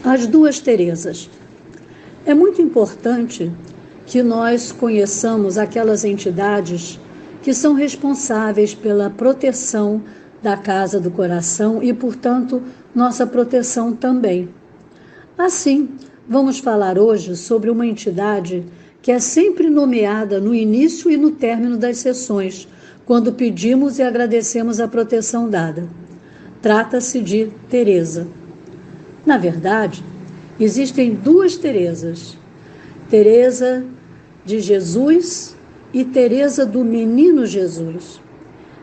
As duas Terezas. É muito importante que nós conheçamos aquelas entidades que são responsáveis pela proteção da casa do coração e, portanto, nossa proteção também. Assim, vamos falar hoje sobre uma entidade que é sempre nomeada no início e no término das sessões, quando pedimos e agradecemos a proteção dada. Trata-se de Teresa. Na verdade, existem duas Terezas, Teresa de Jesus e Teresa do Menino Jesus.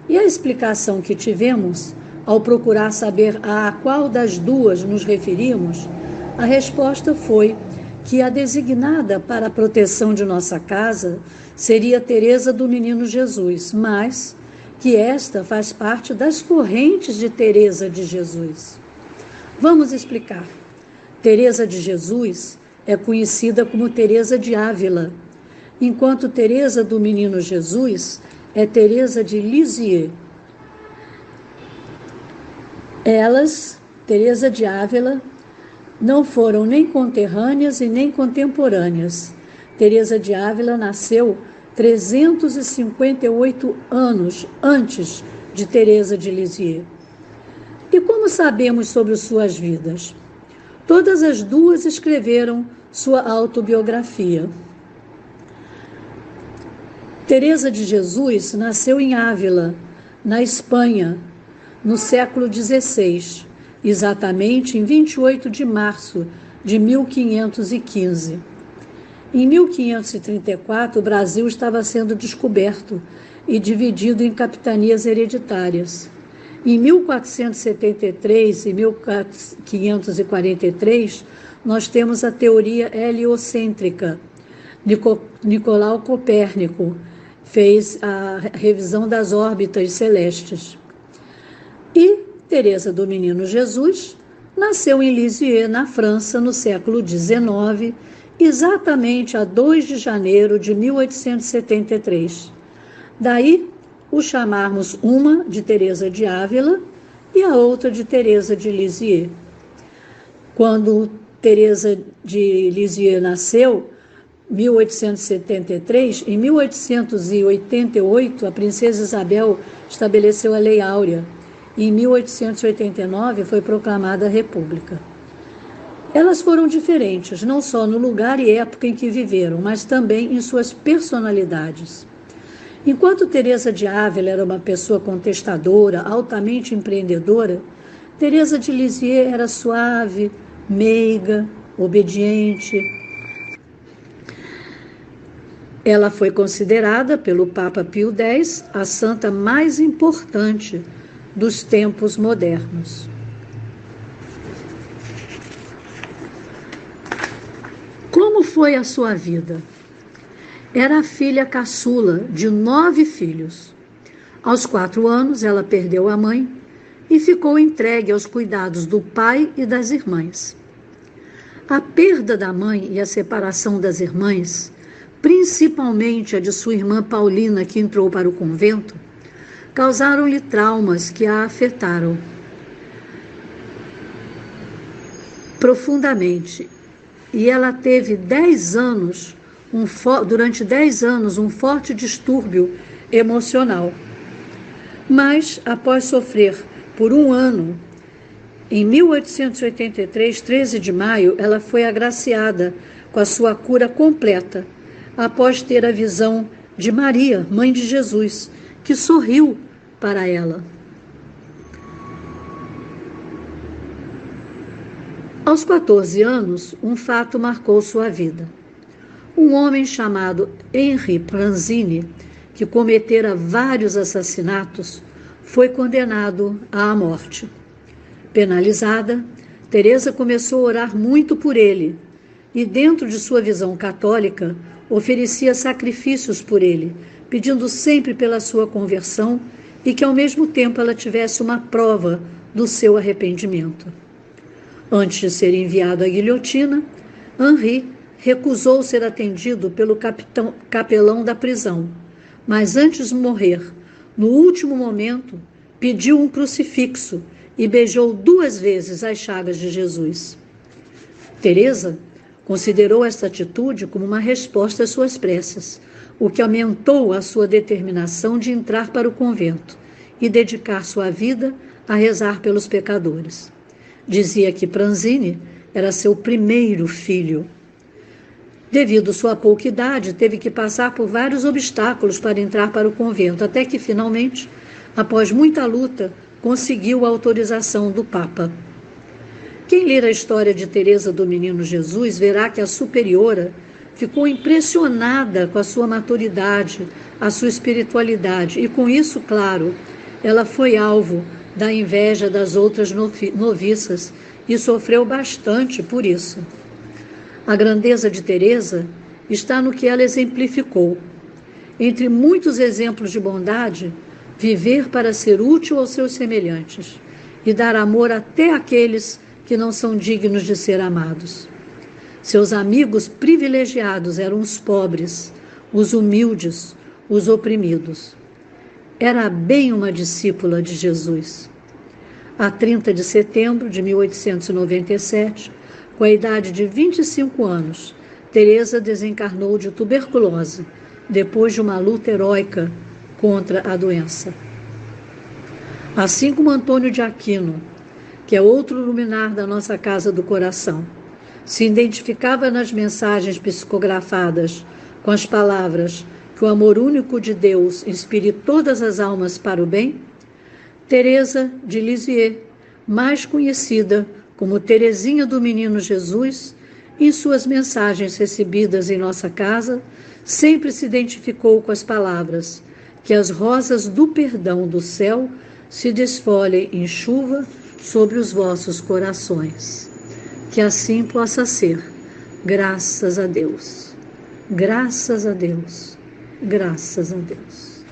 E a explicação que tivemos, ao procurar saber a qual das duas nos referimos, a resposta foi que a designada para a proteção de nossa casa seria Teresa do Menino Jesus, mas que esta faz parte das correntes de Teresa de Jesus. Vamos explicar. Teresa de Jesus é conhecida como Teresa de Ávila, enquanto Teresa do Menino Jesus é Teresa de Lisieux. Elas, Teresa de Ávila, não foram nem conterrâneas e nem contemporâneas. Teresa de Ávila nasceu 358 anos antes de Teresa de Lisieux. E como sabemos sobre suas vidas? Todas as duas escreveram sua autobiografia. Teresa de Jesus nasceu em Ávila, na Espanha, no século XVI, exatamente em 28 de março de 1515. Em 1534, o Brasil estava sendo descoberto e dividido em capitanias hereditárias. Em 1473 e 1543, nós temos a teoria heliocêntrica. Nicolau Copérnico fez a revisão das órbitas celestes. E Teresa do Menino Jesus nasceu em Lisieux, na França, no século XIX, exatamente a 2 de janeiro de 1873. Daí, o chamarmos uma de Teresa de Ávila e a outra de Teresa de Lisieux. Quando Teresa de Lisieux nasceu, 1873, em 1888, a princesa Isabel estabeleceu a Lei Áurea e em 1889 foi proclamada a República. Elas foram diferentes, não só no lugar e época em que viveram, mas também em suas personalidades. Enquanto Teresa de Ávila era uma pessoa contestadora, altamente empreendedora, Teresa de Lisieux era suave, meiga, obediente. Ela foi considerada pelo Papa Pio X a santa mais importante dos tempos modernos. Como foi a sua vida? Era a filha caçula de 9 filhos. Aos 4 anos, ela perdeu a mãe e ficou entregue aos cuidados do pai e das irmãs. A perda da mãe e a separação das irmãs, principalmente a de sua irmã Paulina, que entrou para o convento, causaram-lhe traumas que a afetaram profundamente. E ela teve durante 10 anos, um forte distúrbio emocional. Mas, após sofrer por um ano, em 1883, 13 de maio, ela foi agraciada com a sua cura completa, após ter a visão de Maria, mãe de Jesus, que sorriu para ela. Aos 14 anos, um fato marcou sua vida. Um homem chamado Henri Pranzini, que cometera vários assassinatos, foi condenado à morte. Penalizada, Teresa começou a orar muito por ele e, dentro de sua visão católica, oferecia sacrifícios por ele, pedindo sempre pela sua conversão e que, ao mesmo tempo, ela tivesse uma prova do seu arrependimento. Antes de ser enviado à guilhotina, Henri recusou ser atendido pelo capelão da prisão, mas antes de morrer, no último momento, pediu um crucifixo e beijou 2 vezes as chagas de Jesus. Teresa considerou esta atitude como uma resposta às suas preces, o que aumentou a sua determinação de entrar para o convento e dedicar sua vida a rezar pelos pecadores. Dizia que Pranzini era seu primeiro filho. Devido à sua pouca idade, teve que passar por vários obstáculos para entrar para o convento, até que, finalmente, após muita luta, conseguiu a autorização do Papa. Quem ler a história de Teresa do Menino Jesus verá que a superiora ficou impressionada com a sua maturidade, a sua espiritualidade, e com isso, claro, ela foi alvo da inveja das outras noviças e sofreu bastante por isso. A grandeza de Teresa está no que ela exemplificou. Entre muitos exemplos de bondade, viver para ser útil aos seus semelhantes e dar amor até àqueles que não são dignos de ser amados. Seus amigos privilegiados eram os pobres, os humildes, os oprimidos. Era bem uma discípula de Jesus. A 30 de setembro de 1897, com a idade de 25 anos, Teresa desencarnou de tuberculose, depois de uma luta heróica contra a doença. Assim como Antônio de Aquino, que é outro luminar da nossa Casa do Coração, se identificava nas mensagens psicografadas com as palavras que o amor único de Deus inspire todas as almas para o bem, Teresa de Lisieux, mais conhecida como Teresinha do Menino Jesus, em suas mensagens recebidas em nossa casa, sempre se identificou com as palavras: que as rosas do perdão do céu se desfolhem em chuva sobre os vossos corações. Que assim possa ser, graças a Deus. Graças a Deus. Graças a Deus.